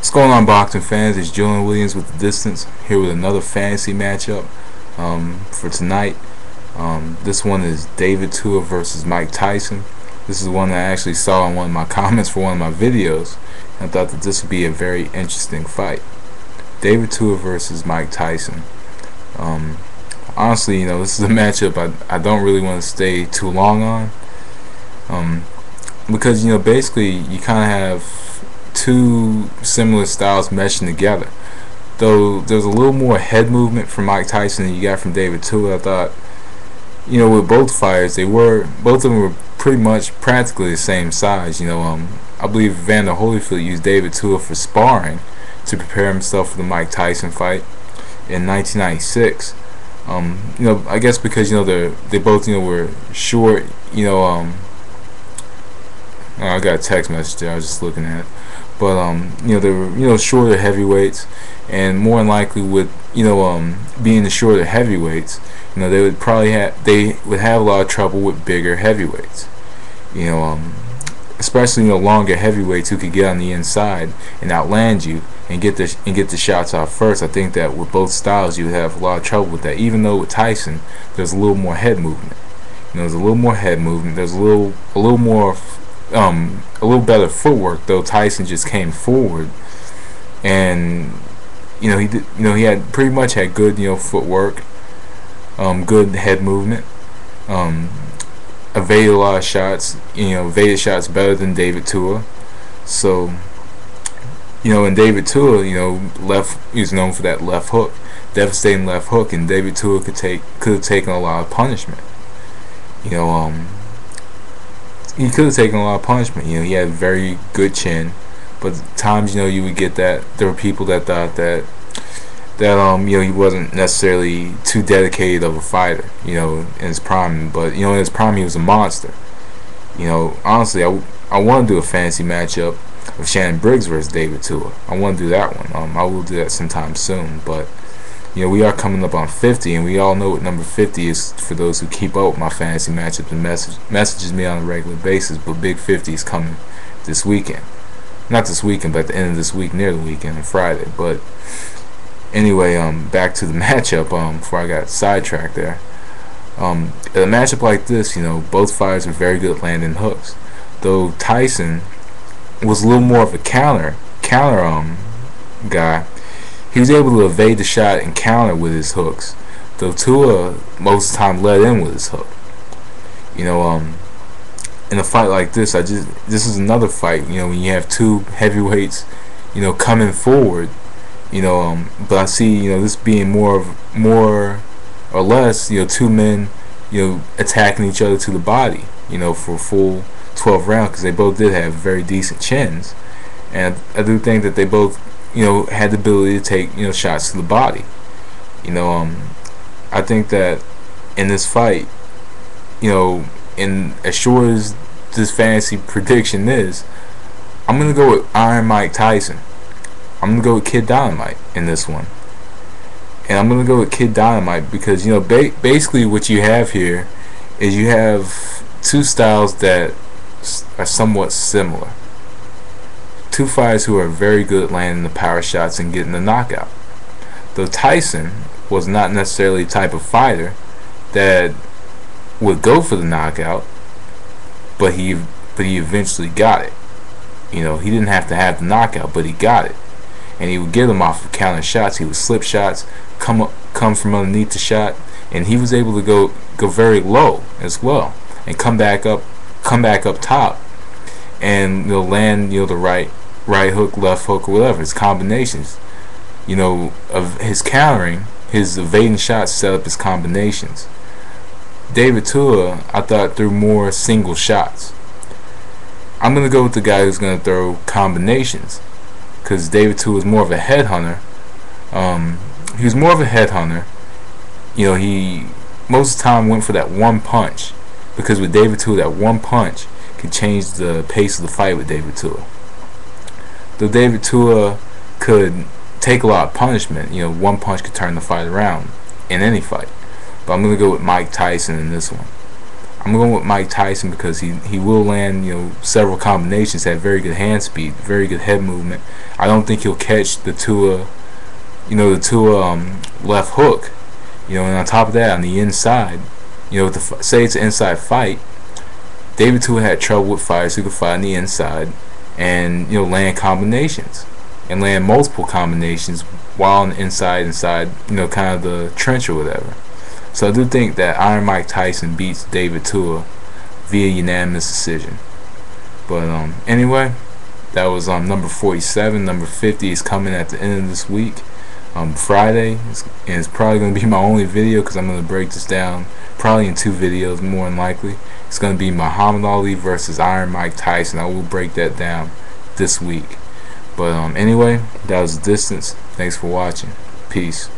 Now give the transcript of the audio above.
What's going on, boxing fans? It's Julian Williams with The Distance, here with another fantasy matchup for tonight. This one is David Tua versus Mike Tyson. This is one that I actually saw in one of my comments for one of my videos, and I thought that this would be a very interesting fight. David Tua versus Mike Tyson. Honestly, this is a matchup I don't really want to stay too long on, because basically you kind of have two similar styles meshing together. Though there's a little more head movement from Mike Tyson than you got from David Tua. I thought, with both fighters, both of them were pretty much practically the same size. I believe Evander Holyfield used David Tua for sparring to prepare himself for the Mike Tyson fight in 1996. I guess because they both were short. I got a text message there I was just looking at. But they were shorter heavyweights, and more than likely with being the shorter heavyweights, they would have a lot of trouble with bigger heavyweights. Especially longer heavyweights who could get on the inside and outland you and get the shots off first. I think that with both styles you would have a lot of trouble with that. Even though with Tyson there's a little more head movement. There's a little more head movement. There's a little more. A little better footwork, though. Tyson just came forward, and he had pretty much had good footwork, good head movement, evaded a lot of shots, evaded shots better than David Tua. So and David Tua, he's known for that left hook, devastating left hook, and David Tua could have taken a lot of punishment. He could have taken a lot of punishment. He had a very good chin, but at times you would get that there were people that thought that he wasn't necessarily too dedicated of a fighter, in his prime. But in his prime he was a monster. Honestly, I want to do a fantasy matchup of Shannon Briggs versus David Tua. I want to do that one. I will do that sometime soon, but we are coming up on 50, and we all know what number 50 is for those who keep up with my fantasy matchups and messages me on a regular basis. But Big 50 is coming this weekend. Not this weekend, but at the end of this week, near the weekend, on Friday. But anyway, back to the matchup before I got sidetracked there. In a matchup like this, both fighters are very good at landing hooks. Though Tyson was a little more of a counter guy. He was able to evade the shot and counter with his hooks, though Tua most of the time led in with his hook. In a fight like this, this is another fight. When you have two heavyweights, coming forward. But I see this being more or less two men attacking each other to the body. For a full 12 rounds, because they both did have very decent chins, and I do think that they both had the ability to take shots to the body. I think that in this fight, in as short as this fantasy prediction is, I'm gonna go with Iron Mike Tyson. I'm gonna go with Kid Dynamite in this one, and I'm gonna go with Kid Dynamite because basically what you have here is you have two styles that are somewhat similar. Two fighters who are very good at landing the power shots and getting the knockout. Though Tyson was not necessarily the type of fighter that would go for the knockout, but he eventually got it. He didn't have to have the knockout, but he got it, and he would get them off of counter shots. He would slip shots, come from underneath the shot, and he was able to go very low as well and come back up top, and land the right hook, left hook, or whatever. His combinations, of his countering, his evading shots set up his combinations. David Tua, I thought, threw more single shots. I'm going to go with the guy who's going to throw combinations, because David Tua is more of a headhunter. He was more of a headhunter. He most of the time went for that one punch, because with David Tua, that one punch could change the pace of the fight with David Tua. Though David Tua could take a lot of punishment, one punch could turn the fight around in any fight. But I'm going to go with Mike Tyson in this one. I'm going with Mike Tyson because he will land, you know, several combinations, have very good hand speed, very good head movement. I don't think he'll catch the Tua, you know, the Tua left hook, you know, and on top of that, on the inside, you know, say it's an inside fight, David Tua had trouble with fighters who could fight on the inside and, you know, land combinations and land multiple combinations while on the inside, you know, kind of the trench or whatever. So I do think that Iron Mike Tyson beats David Tua via unanimous decision. But anyway, that was number 47. Number 50 is coming at the end of this week, Friday, and it's probably going to be my only video because I'm going to break this down probably in 2 videos more than likely. It's going to be Muhammad Ali versus Iron Mike Tyson. I will break that down this week. But anyway, that was the distance. Thanks for watching. Peace.